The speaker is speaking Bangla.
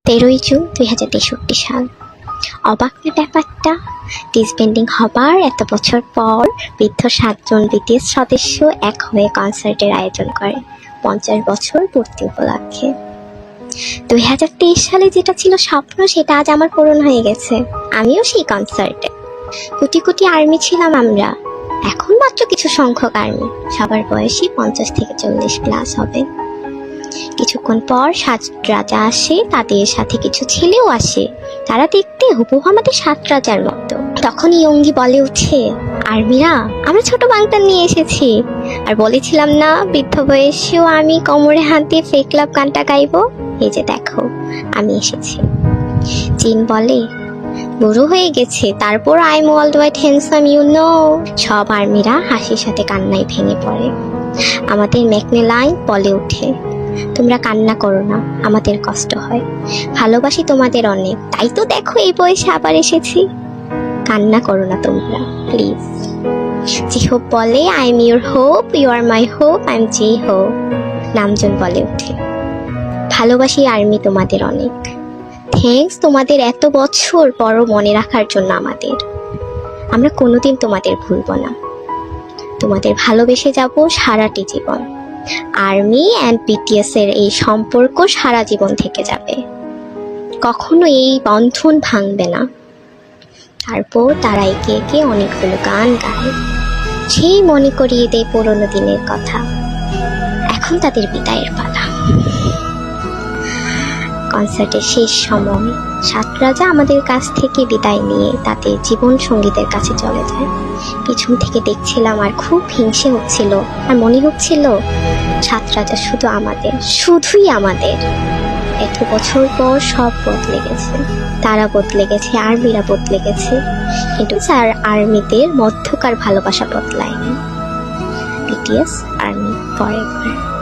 13 জুন 2063 সাল। অবাক না ব্যাপারটা? ডিসব্যান্ডিং হবার এত বছর পর বৃদ্ধ 7 জন বিটিএস সদস্য এক হয়ে কনসার্টের আয়োজন করে 50 বছর পূর্তি উপলক্ষে। 2023 সালে যেটা ছিল স্বপ্ন সেটা আজ আমার পূরণ হয়ে গেছে। আমিও সেই কনসার্টে। কোটি কোটি আর্মি ছিলাম আমরা, এখন মাত্র কিছু সংখ্যক আর্মি, সবার বয়সই 50 থেকে 40 প্লাস হবে। কিছুক্ষণ পর 7 রাজা আসে, তাদের সাথে কিছু ছেলেও আসে, তারা দেখতে হুবহু আমাদের 7 রাজার মতো। তখন ইয়ঙ্গি বলে উঠে, আর্মিরা আমরা ছোট বাংলা নিয়ে এসেছি, আর বলেছিলাম না বৃদ্ধ বয়সেও আমি কোমরে হাত দিয়ে ফেক লাভ গানটা গাইবো, এই যে দেখো আমি এসেছি। জিন বলে, বুড়ো হয়ে গেছে, তারপর I am world wide handsome you know. সব আর্মিরা হাসির সাথে কান্নায় ভেঙে পড়ে। আমাদের ম্যাকনেলাইন বলে ওঠে, তোমরা কান্না করো না, আমাদের কষ্ট হয়, ভালোবাসি তোমাদের অনেক, তাই তো দেখো এই বয়সে আবার এসেছি। কান্না করো না তোমরা প্লিজ। জি হোপ বলে, I am your hope, you are my hope, I am J Hope. নামজন বলে ওঠে, ভালোবাসি আর্মি তোমাদের অনেক, থ্যাঙ্কস তোমাদের এত বছর পরও মনে রাখার জন্য আমাদের। আমরা কোনোদিন তোমাদের ভুলব না, তোমাদের ভালোবেসে যাব সারাটি জীবন। আর্মি অ্যান্ড বিটিএস এর এই সম্পর্ক সারা জীবন থেকে যাবে, কখনো এই বন্ধন ভাঙবে না। তারপর তারা একে একে অনেকগুলো গান গায়, সেই মনে করিয়ে দেয় পুরোনো দিনের কথা। এখন তাদের বিদায়ের পালা। কনসার্টের শেষ সময় 7 রাজা আমাদের কাছ থেকে বিদায় নিয়ে তাদের জীবন সঙ্গীদের কাছে চলে যায়। পিছন থেকে দেখছিলাম আর খুব হিংসে হচ্ছিল, আর মনে হচ্ছিল 7 রাজা শুধু আমাদের, শুধুই আমাদের। এত বছর পর সব বদলে গেছে, তারা বদলে গেছে, আর্মিরা বদলে গেছে, কিন্তু স্যার আর্মিদের মধ্যকার ভালোবাসা বদলায়নি। BTS army forever.